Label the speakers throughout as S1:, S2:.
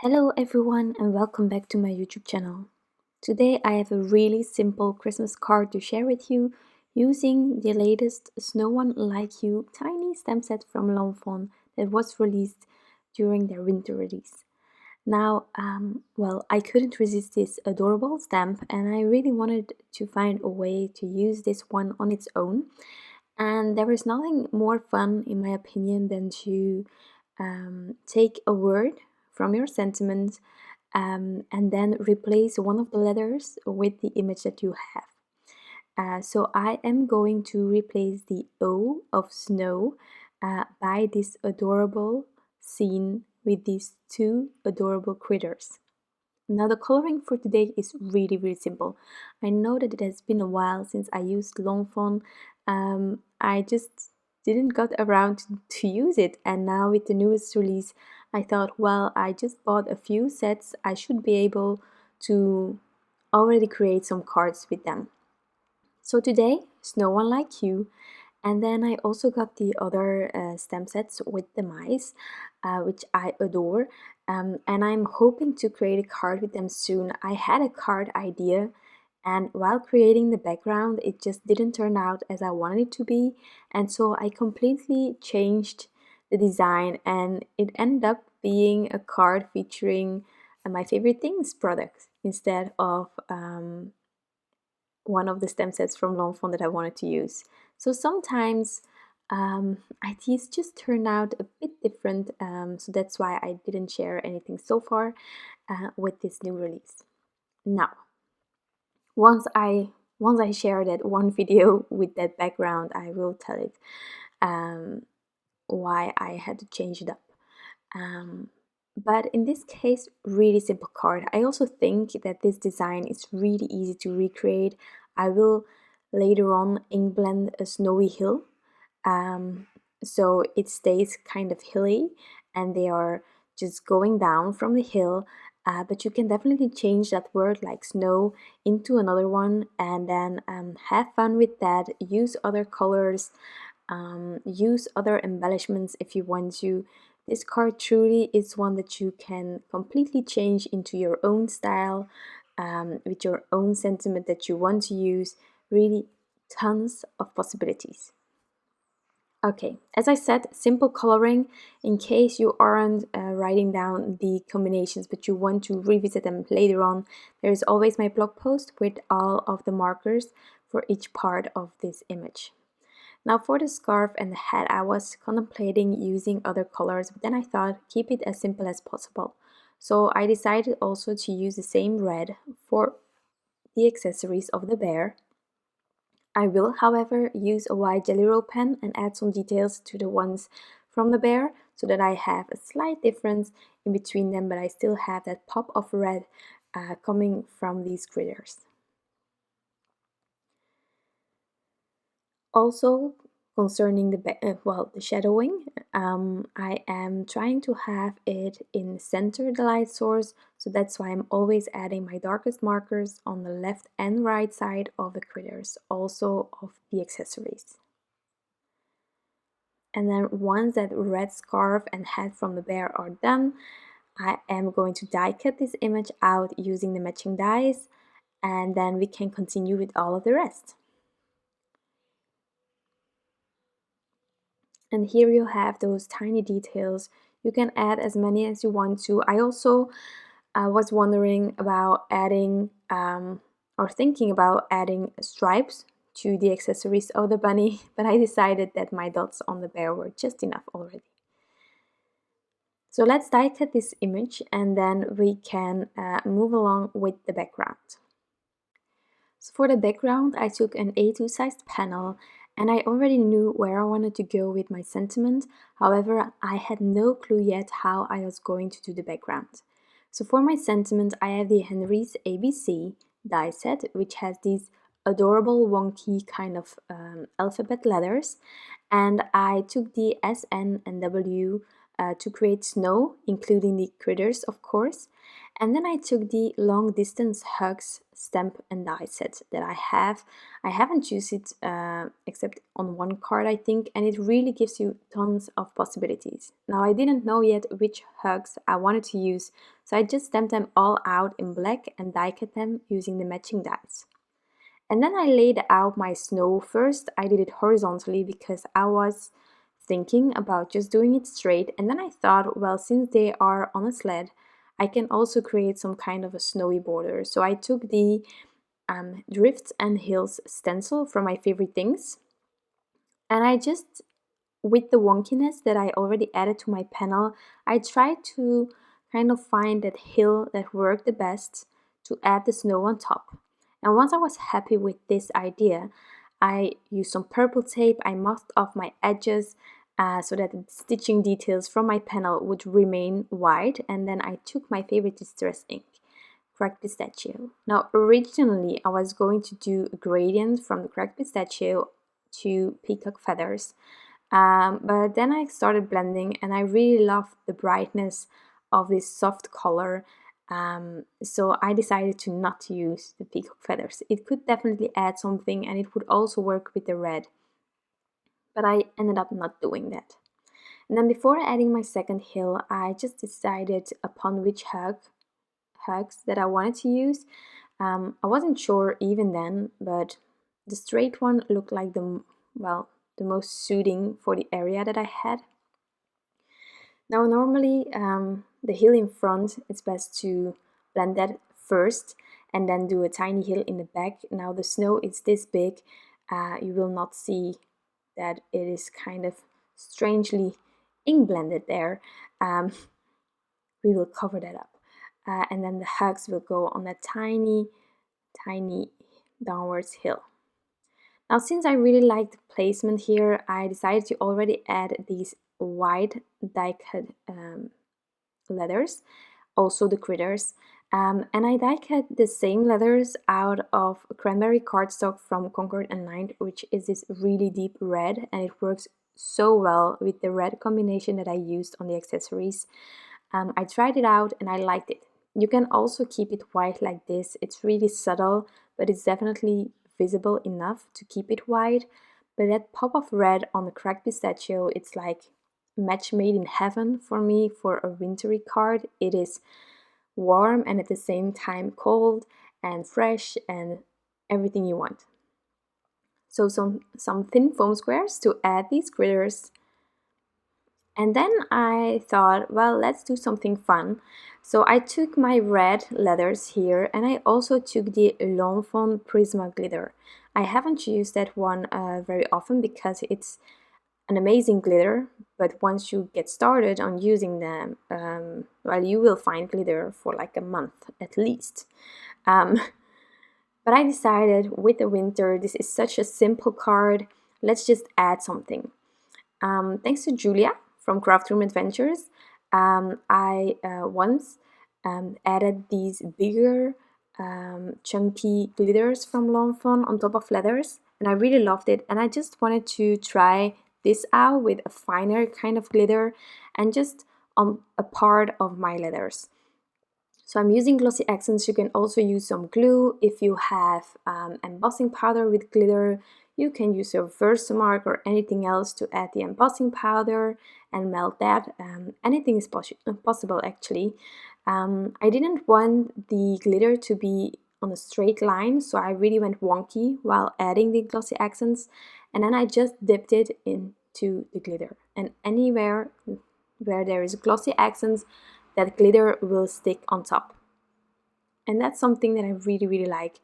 S1: Hello everyone and welcome back to my YouTube channel. Today I have a really simple Christmas card to share with you using the latest Snow One Like You tiny stamp set from Lawn Fawn that was released during their winter release. Now, I couldn't resist this adorable stamp and I really wanted to find a way to use this one on its own. And there is nothing more fun, in my opinion, than to take a word from your sentiment and then replace one of the letters with the image that you have. So I am going to replace the O of snow by this adorable scene with these two adorable critters. Now the coloring for today is really simple. I know that it has been a while since I used Lawn Fawn. I just didn't got around to use it, and now with the newest release I thought, well, I just bought a few sets, I should be able to already create some cards with them. So today, Snow One Like You, and then I also got the other stamp sets with the mice, which I adore, and I'm hoping to create a card with them soon. I had a card idea, and while creating the background, it just didn't turn out as I wanted it to be, and so I completely changed the design, and it ended up being a card featuring my favorite things product instead of one of the stem sets from Lawn Fawn that I wanted to use. So sometimes ideas just turn out a bit different, so that's why I didn't share anything so far with this new release. Now, once I share that one video with that background, I will tell it why I had to change it up. But in this case, really simple card. I also think that this design is really easy to recreate. I will later on ink blend a snowy hill, so it stays kind of hilly and they are just going down from the hill, but you can definitely change that word like snow into another one and then have fun with that, use other colors, use other embellishments if you want to. This card truly is one that you can completely change into your own style, with your own sentiment that you want to use. Really tons of possibilities. Okay, as I said, simple coloring. In case you aren't writing down the combinations but you want to revisit them later on, there is always my blog post with all of the markers for each part of this image. Now for the scarf and the hat, I was contemplating using other colors, but then I thought keep it as simple as possible. So I decided also to use the same red for the accessories of the bear. I will, however, use a white Jelly Roll pen and add some details to the ones from the bear so that I have a slight difference in between them, but I still have that pop of red coming from these critters. Also, concerning the shadowing, I am trying to have it in the center, the light source, so that's why I'm always adding my darkest markers on the left and right side of the critters, also of the accessories. And then once that red scarf and hat from the bear are done, I am going to die cut this image out using the matching dies, and then we can continue with all of the rest. And here you have those tiny details. You can add as many as you want to. I also was wondering about adding or thinking about adding stripes to the accessories of the bunny, but I decided that my dots on the bear were just enough already. So let's die cut this image and then we can move along with the background. So for the background, I took an A2 sized panel and I already knew where I wanted to go with my sentiment. However, I had no clue yet how I was going to do the background. So for my sentiment, I have the Henry's ABC die set, which has these adorable wonky kind of alphabet letters, and I took the S, N and W to create snow, including the critters of course, And then I took the long distance hugs stamp and die set that I have. I haven't used it except on one card, I think, and it really gives you tons of possibilities. Now I didn't know yet which hugs I wanted to use, so I just stamped them all out in black and die cut them using the matching dies. And then I laid out my snow first. I did it horizontally because I was thinking about just doing it straight, and then I thought, well, since they are on a sled, I can also create some kind of a snowy border. So I took the Drifts and Hills stencil from My Favorite Things, and I just, with the wonkiness that I already added to my panel, I tried to kind of find that hill that worked the best to add the snow on top. And once I was happy with this idea, I used some purple tape, I masked off my edges so that the stitching details from my panel would remain white, and then I took my favorite distress ink, Cracked Pistachio. Now originally I was going to do a gradient from the Cracked Pistachio to peacock feathers, but then I started blending and I really loved the brightness of this soft color, so I decided to not use the peacock feathers. It could definitely add something and it would also work with the red, but I ended up not doing that. And then before adding my second hill, I just decided upon which hugs that I wanted to use. I wasn't sure even then, but the straight one looked like the most suiting for the area that I had. Now normally the hill in front, it's best to blend that first and then do a tiny hill in the back. Now the snow is this big, you will not see that it is kind of strangely ink blended there. We will cover that up. And then the hugs will go on that tiny downwards hill. Now since I really like the placement here, I decided to already add these white die cut letters, also the critters. And I die cut the same letters out of Cranberry cardstock from Concord and Lined, which is this really deep red, and it works so well with the red combination that I used on the accessories. I tried it out and I liked it. You can also keep it white like this. It's really subtle, but it's definitely visible enough to keep it white. But that pop of red on the Cracked Pistachio, it's like match made in heaven for me for a wintry card. It is warm and at the same time cold and fresh and everything you want. So some thin foam squares to add these critters. And then I thought, well, let's do something fun. So I took my red letters here and I also took the Lawn Fawn Prisma glitter. I haven't used that one very often because it's an amazing glitter, but once you get started on using them, well, you will find glitter for like a month at least. But I decided with the winter, this is such a simple card, let's just add something. Thanks to Julia from Craft Room Adventures, I once added these bigger chunky glitters from Lawn Fawn on top of leathers, and I really loved it, and I just wanted to try this out with a finer kind of glitter and just on a part of my leathers. So I'm using glossy accents. You can also use some glue. If you have embossing powder with glitter, you can use a Versamark or anything else to add the embossing powder and melt that. Anything is possible actually. I didn't want the glitter to be on a straight line, so I really went wonky while adding the glossy accents, and then I just dipped it into the glitter. And anywhere where there is glossy accents, that glitter will stick on top. And that's something that I really like.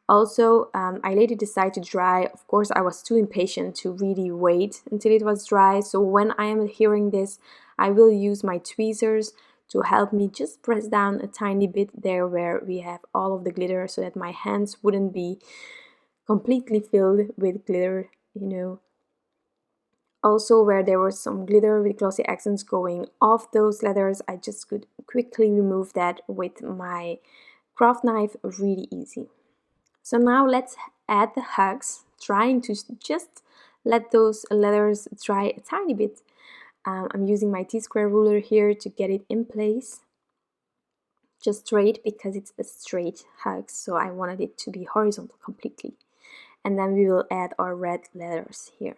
S1: Also, I later decided to dry. Of course, I was too impatient to really wait until it was dry. So when I am adhering this, I will use my tweezers to help me just press down a tiny bit there where we have all of the glitter so that my hands wouldn't be completely filled with glitter, you know. Also, where there was some glitter with glossy accents going off those leathers, I just could quickly remove that with my craft knife, really easy. So now let's add the hugs, trying to just let those leathers dry a tiny bit. I'm using my T-square ruler here to get it in place. just straight because it's a straight hug, so I wanted it to be horizontal completely. And then we will add our red letters here.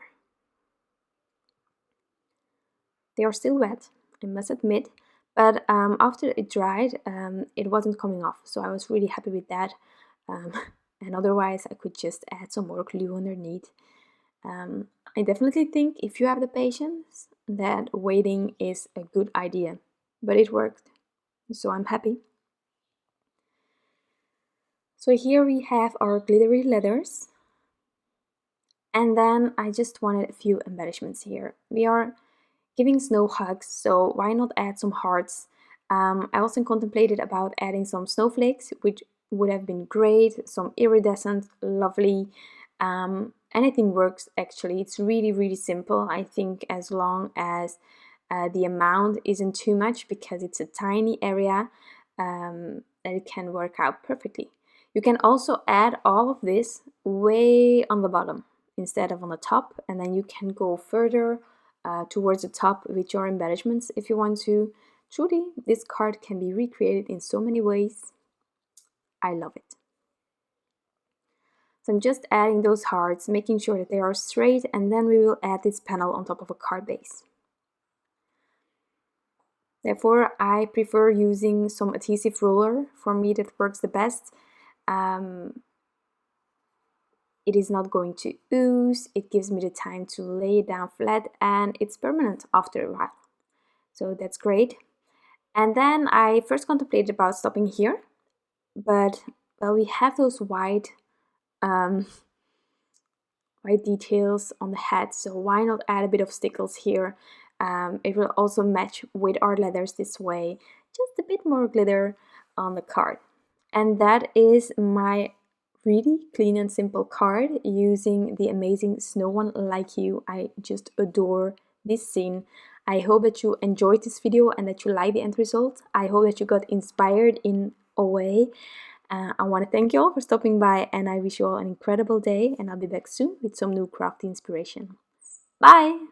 S1: They are still wet, I must admit, but after it dried, it wasn't coming off, so I was really happy with that. And otherwise I could just add some more glue underneath. I definitely think if you have the patience that waiting is a good idea, but it worked, so I'm happy. So here we have our glittery letters, and then I just wanted a few embellishments here. We are giving snow hugs, so why not add some hearts? I also contemplated about adding some snowflakes, which would have been great, some iridescent, lovely. Anything works actually. It's really simple, I think, as long as the amount isn't too much, because it's a tiny area, that it can work out perfectly. You can also add all of this way on the bottom instead of on the top, and then you can go further towards the top with your embellishments if you want to. Truly, this card can be recreated in so many ways. I love it. So I'm just adding those hearts, making sure that they are straight, and then we will add this panel on top of a card base. Therefore, I prefer using some adhesive roller. For me, that works the best. It is not going to ooze, it gives me the time to lay it down flat, and it's permanent after a while. So that's great. And then I first contemplated about stopping here, but well, we have those white details on the head, so why not add a bit of Stickles here? It will also match with our letters this way, just a bit more glitter on the card. And that is my really clean and simple card using the amazing Snow One Like You. I just adore this scene. I hope that you enjoyed this video and that you like the end result. I hope that you got inspired in a way. I want to thank you all for stopping by, and I wish you all an incredible day, and I'll be back soon with some new crafty inspiration. Bye!